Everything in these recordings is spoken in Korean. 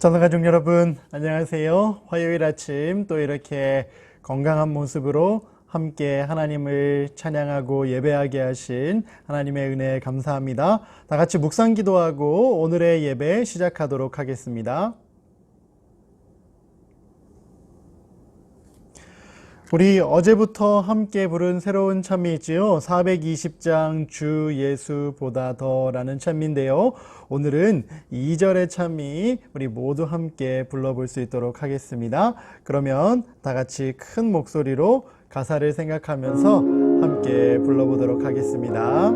전사가족 여러분, 안녕하세요. 화요일 아침 또 이렇게 건강한 모습으로 함께 하나님을 찬양하고 예배하게 하신 하나님의 은혜에 감사합니다. 다 같이 묵상 기도하고 오늘의 예배 시작하도록 하겠습니다. 우리 어제부터 함께 부른 새로운 찬미 있지요. 420장 주 예수보다 더라는 찬미인데요. 오늘은 2절의 찬미 우리 모두 함께 불러볼 수 있도록 하겠습니다. 그러면 다 같이 큰 목소리로 가사를 생각하면서 함께 불러보도록 하겠습니다.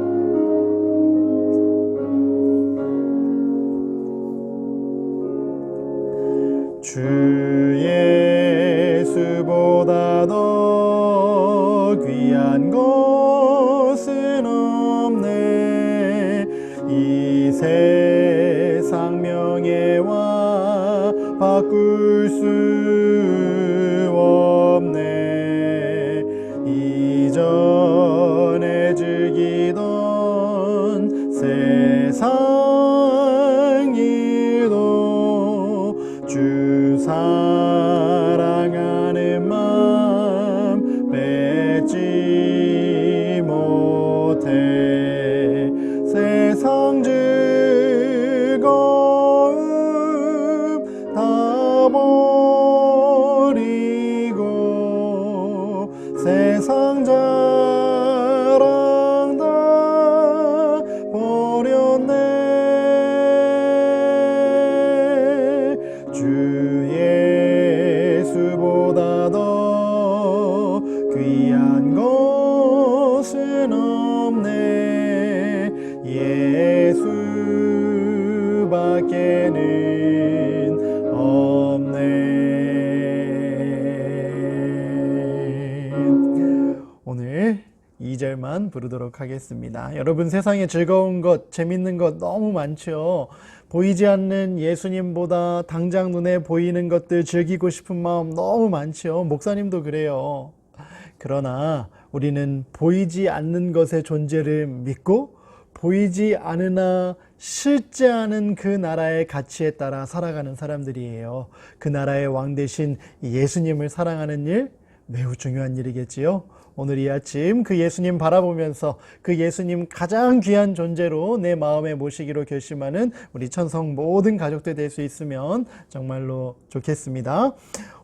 주 예수보다 더 귀한 것은 없네. 이 세상 명예와 바꿀 수 없네. 이전에 즐기던 세상 일도 주 사랑하는 마음 뺏지 못해. 세상 즐거움 다 버리고 세상 자랑 다 버렸네. 주 예수보다 더 귀한 것은 없네. 예수밖에는 없네. 오늘 2절만 부르도록 하겠습니다. 여러분, 세상에 즐거운 것, 재밌는 것 너무 많죠. 보이지 않는 예수님보다 당장 눈에 보이는 것들 즐기고 싶은 마음 너무 많죠. 목사님도 그래요. 그러나 우리는 보이지 않는 것의 존재를 믿고 보이지 않으나 실제 않은 그 나라의 가치에 따라 살아가는 사람들이에요. 그 나라의 왕 대신 예수님을 사랑하는 일, 매우 중요한 일이겠지요. 오늘 이 아침 그 예수님 바라보면서 그 예수님 가장 귀한 존재로 내 마음에 모시기로 결심하는 우리 천성 모든 가족들 될 수 있으면 정말로 좋겠습니다.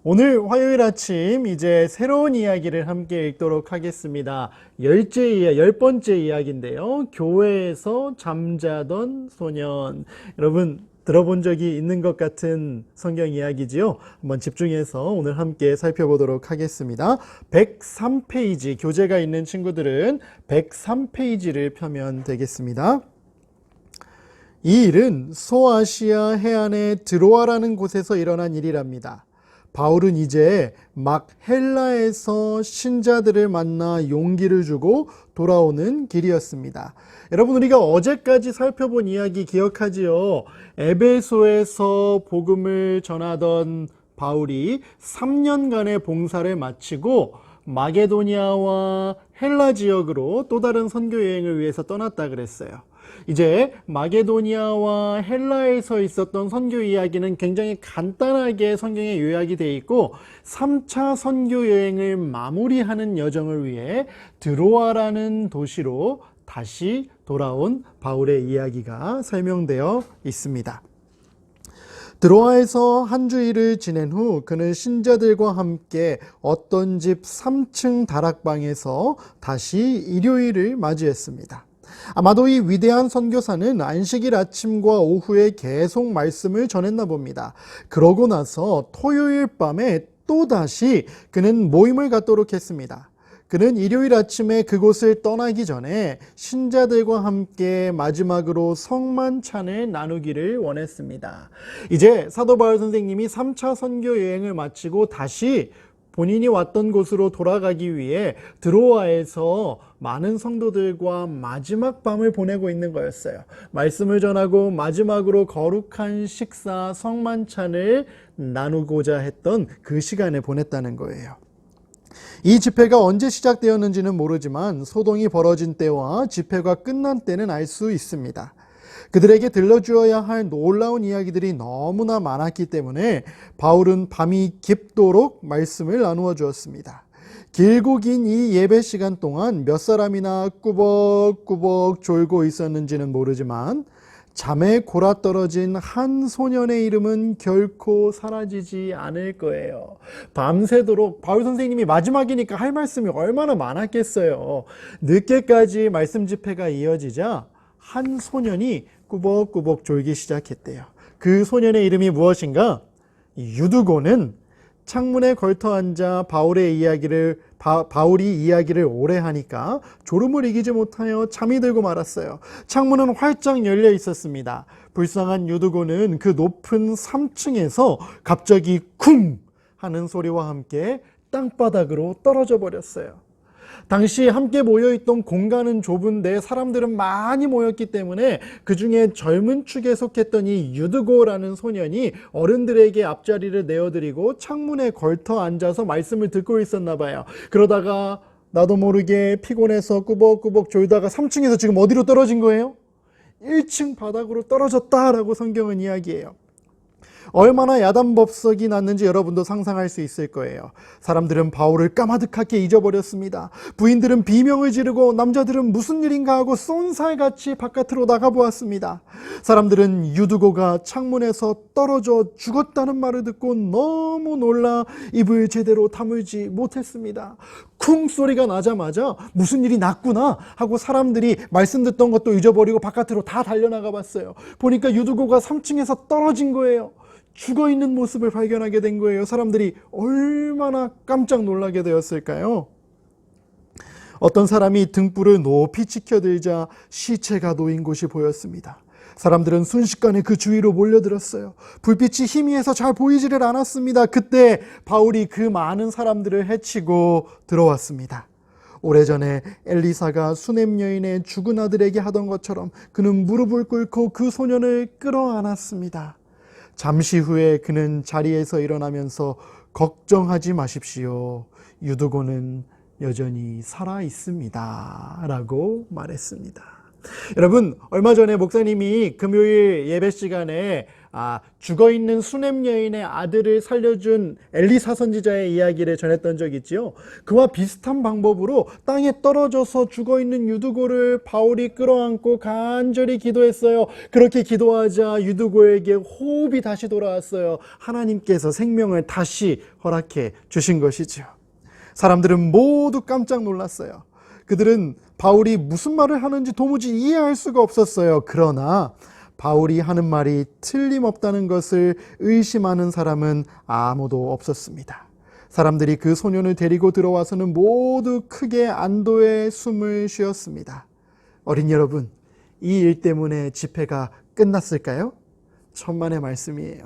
오늘 화요일 아침 이제 새로운 이야기를 함께 읽도록 하겠습니다. 10번째 이야기인데요. 교회에서 잠자던 소년. 여러분, 들어본 적이 있는 것 같은 성경 이야기지요. 한번 집중해서 오늘 함께 살펴보도록 하겠습니다. 103페이지, 교재가 있는 친구들은 103페이지를 펴면 되겠습니다. 이 일은 소아시아 해안의 드로아라는 곳에서 일어난 일이랍니다. 바울은 이제 막 헬라에서 신자들을 만나 용기를 주고 돌아오는 길이었습니다. 여러분, 우리가 어제까지 살펴본 이야기 기억하지요? 에베소에서 복음을 전하던 바울이 3년간의 봉사를 마치고 마게도니아와 헬라 지역으로 또 다른 선교 여행을 위해서 떠났다 그랬어요. 이제 마게도니아와 헬라에서 있었던 선교 이야기는 굉장히 간단하게 성경에 요약이 되어 있고 3차 선교 여행을 마무리하는 여정을 위해 드로아라는 도시로 다시 돌아온 바울의 이야기가 설명되어 있습니다. 드로아에서 한 주일을 지낸 후 그는 신자들과 함께 어떤 집 3층 다락방에서 다시 일요일을 맞이했습니다. 아마도 이 위대한 선교사는 안식일 아침과 오후에 계속 말씀을 전했나 봅니다. 그러고 나서 토요일 밤에 또다시 그는 모임을 갖도록 했습니다. 그는 일요일 아침에 그곳을 떠나기 전에 신자들과 함께 마지막으로 성만찬을 나누기를 원했습니다. 이제 사도 바울 선생님이 3차 선교 여행을 마치고 다시 본인이 왔던 곳으로 돌아가기 위해 드로아에서 많은 성도들과 마지막 밤을 보내고 있는 거였어요. 말씀을 전하고 마지막으로 거룩한 식사 성만찬을 나누고자 했던 그 시간을 보냈다는 거예요. 이 집회가 언제 시작되었는지는 모르지만 소동이 벌어진 때와 집회가 끝난 때는 알 수 있습니다. 그들에게 들려주어야 할 놀라운 이야기들이 너무나 많았기 때문에 바울은 밤이 깊도록 말씀을 나누어 주었습니다. 길고 긴 이 예배 시간 동안 몇 사람이나 꾸벅꾸벅 졸고 있었는지는 모르지만 잠에 골아떨어진 한 소년의 이름은 결코 사라지지 않을 거예요. 밤새도록 바울 선생님이 마지막이니까 할 말씀이 얼마나 많았겠어요. 늦게까지 말씀 집회가 이어지자 한 소년이 꾸벅꾸벅 졸기 시작했대요. 그 소년의 이름이 무엇인가? 유두고는 창문에 걸터 앉아 바울이 이야기를 오래 하니까 졸음을 이기지 못하여 잠이 들고 말았어요. 창문은 활짝 열려 있었습니다. 불쌍한 유두고는 그 높은 3층에서 갑자기 쿵 하는 소리와 함께 땅바닥으로 떨어져 버렸어요. 당시 함께 모여있던 공간은 좁은데 사람들은 많이 모였기 때문에 그 중에 젊은 축에 속했던 이 유드고라는 소년이 어른들에게 앞자리를 내어드리고 창문에 걸터 앉아서 말씀을 듣고 있었나 봐요. 그러다가 나도 모르게 피곤해서 꾸벅꾸벅 졸다가 3층에서 지금 어디로 떨어진 거예요? 1층 바닥으로 떨어졌다라고 성경은 이야기해요. 얼마나 야단법석이 났는지 여러분도 상상할 수 있을 거예요. 사람들은 바울을 까마득하게 잊어버렸습니다. 부인들은 비명을 지르고 남자들은 무슨 일인가 하고 쏜살같이 바깥으로 나가보았습니다. 사람들은 유두고가 창문에서 떨어져 죽었다는 말을 듣고 너무 놀라 입을 제대로 다물지 못했습니다. 쿵 소리가 나자마자 무슨 일이 났구나 하고 사람들이 말씀 듣던 것도 잊어버리고 바깥으로 다 달려나가 봤어요. 보니까 유두고가 3층에서 떨어진 거예요. 죽어있는 모습을 발견하게 된 거예요. 사람들이 얼마나 깜짝 놀라게 되었을까요? 어떤 사람이 등불을 높이 치켜들자 시체가 놓인 곳이 보였습니다. 사람들은 순식간에 그 주위로 몰려들었어요. 불빛이 희미해서 잘 보이지를 않았습니다. 그때 바울이 그 많은 사람들을 해치고 들어왔습니다. 오래전에 엘리사가 수넴 여인의 죽은 아들에게 하던 것처럼 그는 무릎을 꿇고 그 소년을 끌어안았습니다. 잠시 후에 그는 자리에서 일어나면서 걱정하지 마십시오. 유두고는 여전히 살아 있습니다. 라고 말했습니다. 여러분, 얼마 전에 목사님이 금요일 예배 시간에 죽어있는 수넴 여인의 아들을 살려준 엘리사 선지자의 이야기를 전했던 적이 있지요. 그와 비슷한 방법으로 땅에 떨어져서 죽어있는 유두고를 바울이 끌어안고 간절히 기도했어요. 그렇게 기도하자 유두고에게 호흡이 다시 돌아왔어요. 하나님께서 생명을 다시 허락해 주신 것이죠. 사람들은 모두 깜짝 놀랐어요. 그들은 바울이 무슨 말을 하는지 도무지 이해할 수가 없었어요. 그러나 바울이 하는 말이 틀림없다는 것을 의심하는 사람은 아무도 없었습니다. 사람들이 그 소년을 데리고 들어와서는 모두 크게 안도의 숨을 쉬었습니다. 어린 여러분, 이 일 때문에 집회가 끝났을까요? 천만의 말씀이에요.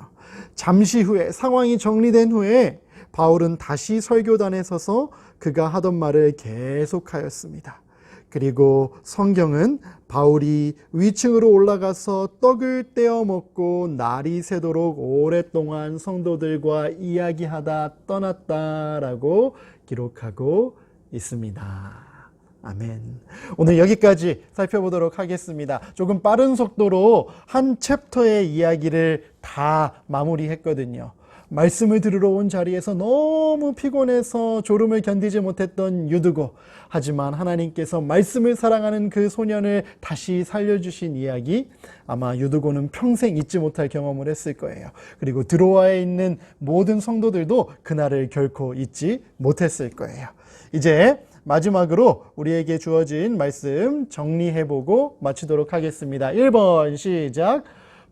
잠시 후에 상황이 정리된 후에 바울은 다시 설교단에 서서 그가 하던 말을 계속하였습니다. 그리고 성경은 바울이 위층으로 올라가서 떡을 떼어 먹고 날이 새도록 오랫동안 성도들과 이야기하다 떠났다라고 기록하고 있습니다. 아멘. 오늘 여기까지 살펴보도록 하겠습니다. 조금 빠른 속도로 한 챕터의 이야기를 다 마무리했거든요. 말씀을 들으러 온 자리에서 너무 피곤해서 졸음을 견디지 못했던 유두고, 하지만 하나님께서 말씀을 사랑하는 그 소년을 다시 살려주신 이야기, 아마 유두고는 평생 잊지 못할 경험을 했을 거예요. 그리고 드로아에 있는 모든 성도들도 그날을 결코 잊지 못했을 거예요. 이제 마지막으로 우리에게 주어진 말씀 정리해보고 마치도록 하겠습니다. 1번 시작.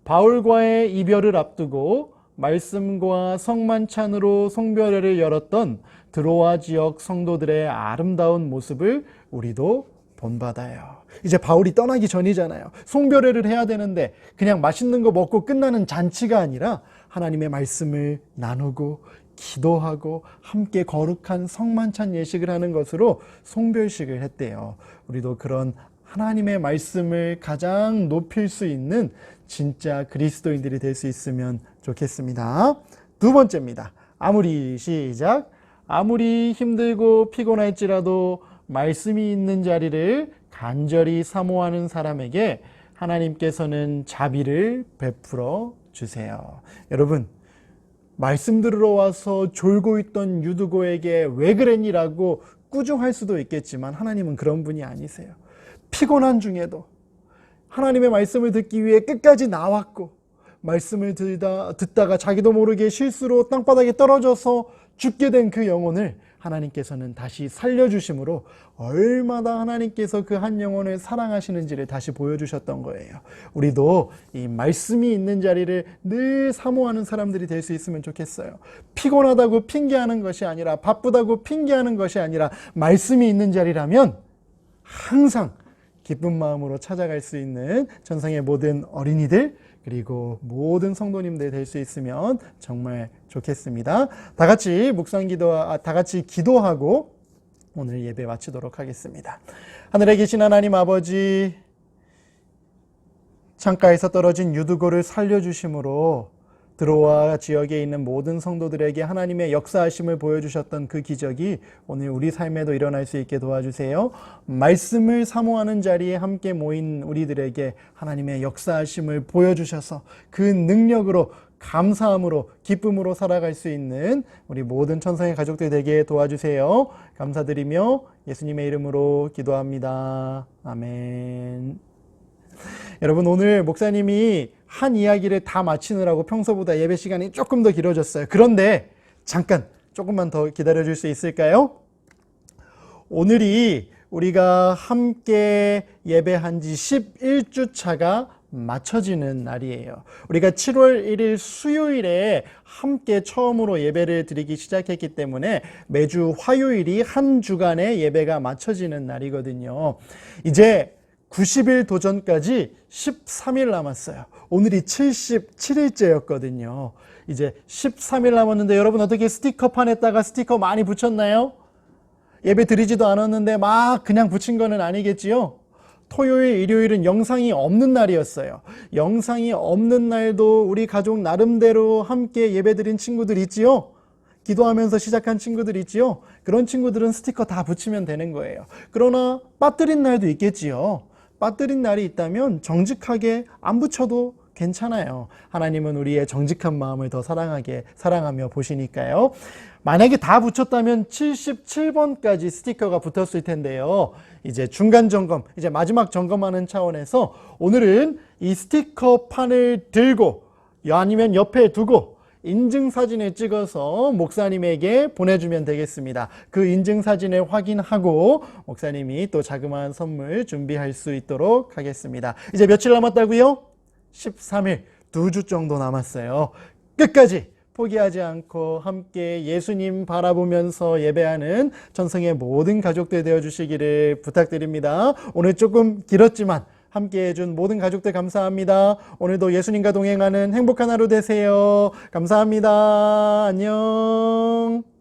바울과의 이별을 앞두고 말씀과 성만찬으로 송별회를 열었던 드로아 지역 성도들의 아름다운 모습을 우리도 본받아요. 이제 바울이 떠나기 전이잖아요. 송별회를 해야 되는데 그냥 맛있는 거 먹고 끝나는 잔치가 아니라 하나님의 말씀을 나누고 기도하고 함께 거룩한 성만찬 예식을 하는 것으로 송별식을 했대요. 우리도 그런 하나님의 말씀을 가장 높일 수 있는 진짜 그리스도인들이 될 수 있으면 좋겠습니다. 두 번째입니다. 시작. 아무리 힘들고 피곤할지라도 말씀이 있는 자리를 간절히 사모하는 사람에게 하나님께서는 자비를 베풀어 주세요. 여러분, 말씀 들으러 와서 졸고 있던 유두고에게 왜 그랬니라고 꾸중할 수도 있겠지만 하나님은 그런 분이 아니세요. 피곤한 중에도 하나님의 말씀을 듣기 위해 끝까지 나왔고, 말씀을 듣다가 자기도 모르게 실수로 땅바닥에 떨어져서 죽게 된 그 영혼을 하나님께서는 다시 살려주심으로 얼마나 하나님께서 그 한 영혼을 사랑하시는지를 다시 보여주셨던 거예요. 우리도 이 말씀이 있는 자리를 늘 사모하는 사람들이 될 수 있으면 좋겠어요. 피곤하다고 핑계하는 것이 아니라, 바쁘다고 핑계하는 것이 아니라, 말씀이 있는 자리라면 항상 기쁜 마음으로 찾아갈 수 있는 천상의 모든 어린이들, 그리고 모든 성도님들 될 수 있으면 정말 좋겠습니다. 다 같이 기도하고 오늘 예배 마치도록 하겠습니다. 하늘에 계신 하나님 아버지, 창가에서 떨어진 유두고를 살려주심으로 드로아 지역에 있는 모든 성도들에게 하나님의 역사하심을 보여주셨던 그 기적이 오늘 우리 삶에도 일어날 수 있게 도와주세요. 말씀을 사모하는 자리에 함께 모인 우리들에게 하나님의 역사하심을 보여주셔서 그 능력으로, 감사함으로, 기쁨으로 살아갈 수 있는 우리 모든 천상의 가족들 되게 도와주세요. 감사드리며 예수님의 이름으로 기도합니다. 아멘. 여러분, 오늘 목사님이 한 이야기를 다 마치느라고 평소보다 예배 시간이 조금 더 길어졌어요. 그런데 잠깐 조금만 더 기다려 줄 수 있을까요? 오늘이 우리가 함께 예배한 지 11주 차가 맞춰지는 날이에요. 우리가 7월 1일 수요일에 함께 처음으로 예배를 드리기 시작했기 때문에 매주 화요일이 한 주간의 예배가 맞춰지는 날이거든요. 이제 90일 도전까지 13일 남았어요. 오늘이 77일째였거든요. 이제 13일 남았는데 여러분 어떻게 스티커판에다가 스티커 많이 붙였나요? 예배 드리지도 않았는데 막 그냥 붙인 거는 아니겠지요? 토요일, 일요일은 영상이 없는 날이었어요. 영상이 없는 날도 우리 가족 나름대로 함께 예배 드린 친구들 있지요? 기도하면서 시작한 친구들 있지요? 그런 친구들은 스티커 다 붙이면 되는 거예요. 그러나 빠뜨린 날도 있겠지요? 빠뜨린 날이 있다면 정직하게 안 붙여도 괜찮아요. 하나님은 우리의 정직한 마음을 더 사랑하며 보시니까요. 만약에 다 붙였다면 77번까지 스티커가 붙었을 텐데요. 이제 중간 점검, 이제 마지막 점검하는 차원에서 오늘은 이 스티커 판을 들고 아니면 옆에 두고 인증사진을 찍어서 목사님에게 보내주면 되겠습니다. 그 인증사진을 확인하고 목사님이 또 자그마한 선물 준비할 수 있도록 하겠습니다. 이제 며칠 남았다고요? 13일, 2주 정도 남았어요. 끝까지 포기하지 않고 함께 예수님 바라보면서 예배하는 천성의 모든 가족들 되어주시기를 부탁드립니다. 오늘 조금 길었지만 함께 해준 모든 가족들 감사합니다. 오늘도 예수님과 동행하는 행복한 하루 되세요. 감사합니다. 안녕.